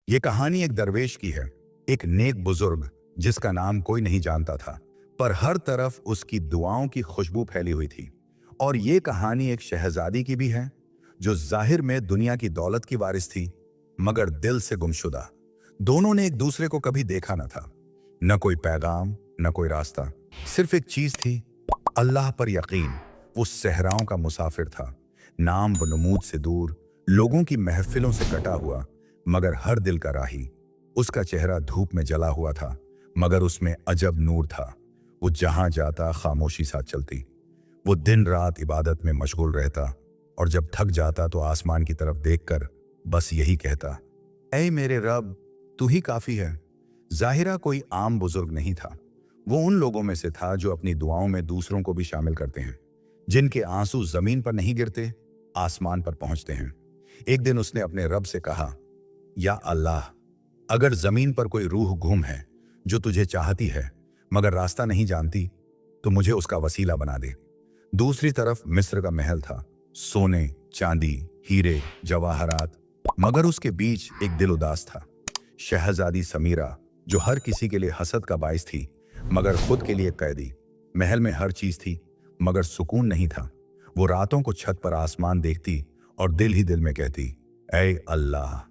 ये कहानी एक दरवेश की है, एक नेक बुजुर्ग जिसका नाम कोई नहीं जानता था, पर हर तरफ उसकी दुआओं की खुशबू फैली हुई थी। और ये कहानी एक शहजादी की भी है, जो जाहिर में दुनिया की दौलत की वारिस थी, मगर दिल से गुमशुदा। दोनों ने एक दूसरे को कभी देखा न था, न कोई पैगाम, न कोई रास्ता। सिर्फ एक चीज थी, अल्लाह पर यकीन। वो सहराओं का मुसाफिर था, नाम व नमूद से दूर, लोगों की महफिलों से कटा हुआ, मगर हर दिल का राही। उसका चेहरा धूप में जला हुआ था, मगर उसमें अजब नूर था। वो जहां जाता खामोशी साथ चलती। वो दिन रात इबादत में मशगूल रहता, और जब थक जाता तो आसमान की तरफ देखकर बस यही कहता, ऐ मेरे रब, तू ही काफी है। जाहिरा कोई आम बुजुर्ग नहीं था। वो उन लोगों में से था जो अपनी दुआओं में दूसरों को भी शामिल करते हैं, जिनके आंसू जमीन पर नहीं गिरते, आसमान पर पहुंचते हैं। एक दिन उसने अपने रब से कहा, या अल्लाह, अगर जमीन पर कोई रूह गुम है जो तुझे चाहती है मगर रास्ता नहीं जानती, तो मुझे उसका वसीला बना दे। दूसरी तरफ मिस्र का महल था, सोने, चांदी, हीरे, जवाहरात, मगर उसके बीच एक दिल उदास था। शहजादी समीरा, जो हर किसी के लिए हसद का बाइस थी, मगर खुद के लिए कैदी। महल में हर चीज थी, मगर सुकून नहीं था। वो रातों को छत पर आसमान देखती और दिल ही दिल में कहती, ऐ अल्लाह,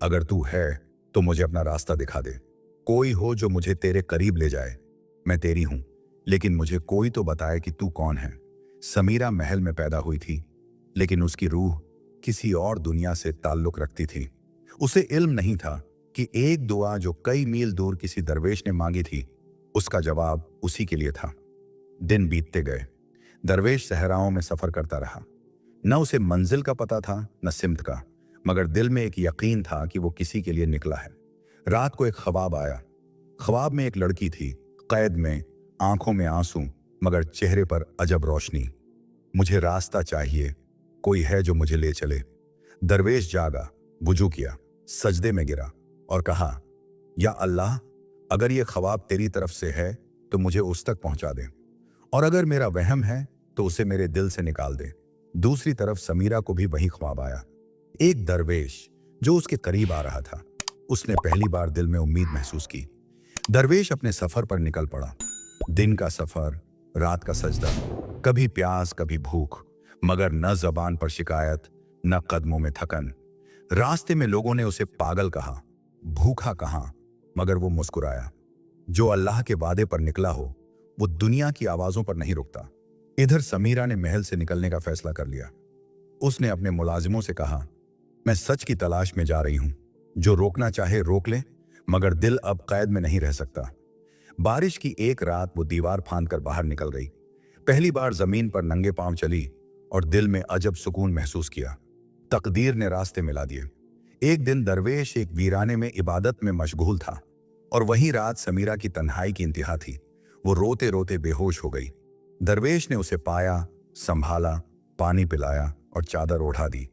अगर तू है तो मुझे अपना रास्ता दिखा दे। कोई हो जो मुझे तेरे करीब ले जाए। मैं तेरी हूं, लेकिन मुझे कोई तो बताए कि तू कौन है। समीरा महल में पैदा हुई थी, लेकिन उसकी रूह किसी और दुनिया से ताल्लुक रखती थी। उसे इल्म नहीं था कि एक दुआ जो कई मील दूर किसी दरवेश ने मांगी थी, उसका जवाब उसी के लिए था। दिन बीतते गए। दरवेश सहराओं में सफर करता रहा। न उसे मंजिल का पता था, न सिमत का, मगर दिल में एक यकीन था कि वो किसी के लिए निकला है। रात को एक ख्वाब आया। ख्वाब में एक लड़की थी, कैद में, आंखों में आंसू, मगर चेहरे पर अजब रोशनी। मुझे रास्ता चाहिए, कोई है जो मुझे ले चले। दरवेश जागा, वुजू किया, सजदे में गिरा और कहा, या अल्लाह, अगर ये ख्वाब तेरी तरफ से है तो मुझे उस तक पहुंचा दे, और अगर मेरा वहम है तो उसे मेरे दिल से निकाल दे। दूसरी तरफ समीरा को भी वही ख्वाब आया, एक दरवेश जो उसके करीब आ रहा था। उसने पहली बार दिल में उम्मीद महसूस की। दरवेश अपने सफर पर निकल पड़ा। दिन का सफर, रात का सजदा, कभी प्यास कभी भूख, मगर न जबान पर शिकायत, न कदमों में थकन। रास्ते में लोगों ने उसे पागल कहा, भूखा कहा, मगर वो मुस्कुराया। जो अल्लाह के वादे पर निकला हो, वो दुनिया की आवाजों पर नहीं रुकता। इधर समीरा ने महल से निकलने का फैसला कर लिया। उसने अपने मुलाजिमों से कहा, मैं सच की तलाश में जा रही हूं, जो रोकना चाहे रोक ले, मगर दिल अब कैद में नहीं रह सकता। बारिश की एक रात वो दीवार फांद कर बाहर निकल गई। पहली बार जमीन पर नंगे पांव चली और दिल में अजब सुकून महसूस किया। तकदीर ने रास्ते मिला दिए। एक दिन दरवेश एक वीराने में इबादत में मशगूल था, और वही रात समीरा की तन्हाई की इंतहा थी। वो रोते रोते बेहोश हो गई। दरवेश ने उसे पाया, संभाला, पानी पिलाया और चादर ओढ़ा दी।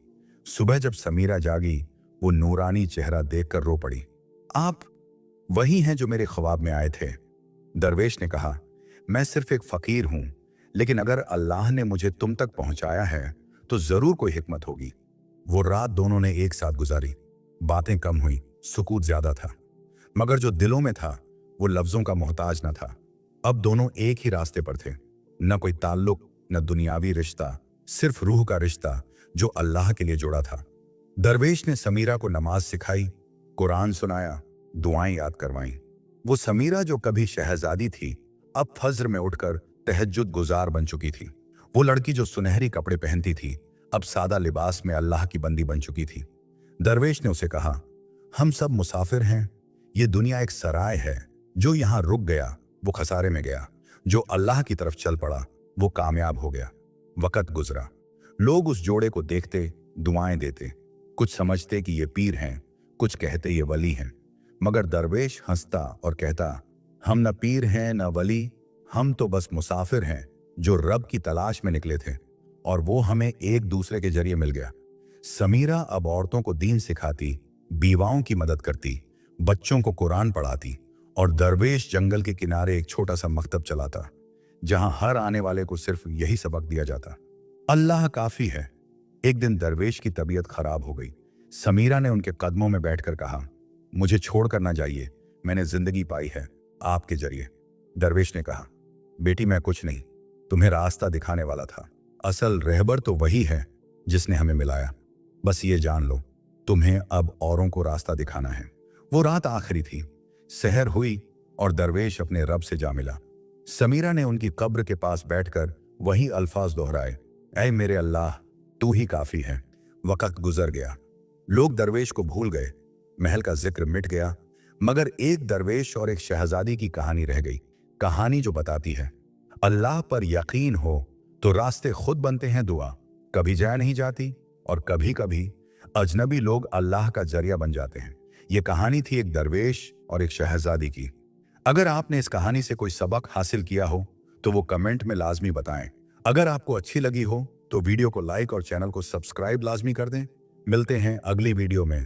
सुबह जब समीरा जागी, वो नूरानी चेहरा देखकर रो पड़ी। आप वही हैं जो मेरे ख्वाब में आए थे। दरवेश ने कहा, मैं सिर्फ एक फकीर हूं, लेकिन अगर अल्लाह ने मुझे तुम तक पहुंचाया है तो जरूर कोई हिकमत होगी। वो रात दोनों ने एक साथ गुजारी। बातें कम हुई, सुकूत ज्यादा था, मगर जो दिलों में था वो लफ्जों का मोहताज न था। अब दोनों एक ही रास्ते पर थे, न कोई ताल्लुक, न दुनियावी रिश्ता, सिर्फ रूह का रिश्ता जो अल्लाह के लिए जुड़ा था। दरवेश ने समीरा को नमाज सिखाई, कुरान सुनाया, दुआएं याद करवाईं। वो समीरा जो कभी शहजादी थी, अब फज्र में उठकर तहज्जुद गुजार बन चुकी थी। वो लड़की जो सुनहरी कपड़े पहनती थी, अब सादा लिबास में अल्लाह की बंदी बन चुकी थी। दरवेश ने उसे कहा, हम सब मुसाफिर हैं। ये दुनिया एक सराय है, जो यहाँ रुक गया वो खसारे में गया, जो अल्लाह की तरफ चल पड़ा वो कामयाब हो गया। वक़्त गुजरा। लोग उस जोड़े को देखते, दुआएं देते। कुछ समझते कि ये पीर हैं, कुछ कहते ये वली हैं, मगर दरवेश हंसता और कहता, हम न पीर हैं न वली, हम तो बस मुसाफिर हैं जो रब की तलाश में निकले थे, और वो हमें एक दूसरे के जरिए मिल गया। समीरा अब औरतों को दीन सिखाती, बीवाओं की मदद करती, बच्चों को कुरान पढ़ाती, और दरवेश जंगल के किनारे एक छोटा सा मकतब चलाता, जहां हर आने वाले को सिर्फ यही सबक दिया जाता, अल्लाह काफी है। एक दिन दरवेश की तबीयत खराब हो गई। समीरा ने उनके कदमों में बैठकर कहा, मुझे छोड़कर ना जाइए, मैंने जिंदगी पाई है आपके जरिए। दरवेश ने कहा, बेटी मैं कुछ नहीं, तुम्हें रास्ता दिखाने वाला था। असल रहबर तो वही है जिसने हमें मिलाया। बस ये जान लो, तुम्हें अब औरों को रास्ता दिखाना है। वो रात आखिरी थी, सहर हुई और दरवेश अपने रब से जा मिला। समीरा ने उनकी कब्र के पास बैठकर वही अल्फाज दोहराए, ऐ मेरे अल्लाह, तू ही काफी है। वक्त गुजर गया, लोग दरवेश को भूल गए, महल का जिक्र मिट गया, मगर एक दरवेश और एक शहजादी की कहानी रह गई। कहानी जो बताती है, अल्लाह पर यकीन हो तो रास्ते खुद बनते हैं। दुआ कभी जाया नहीं जाती और कभी कभी अजनबी लोग अल्लाह का जरिया बन जाते हैं। ये कहानी थी एक दरवेश और एक शहजादी की। अगर आपने इस कहानी से कोई सबक हासिल किया हो तो वो कमेंट में लाजमी बताएं। अगर आपको अच्छी लगी हो तो वीडियो को लाइक और चैनल को सब्सक्राइब लाजमी कर दें। मिलते हैं अगली वीडियो में।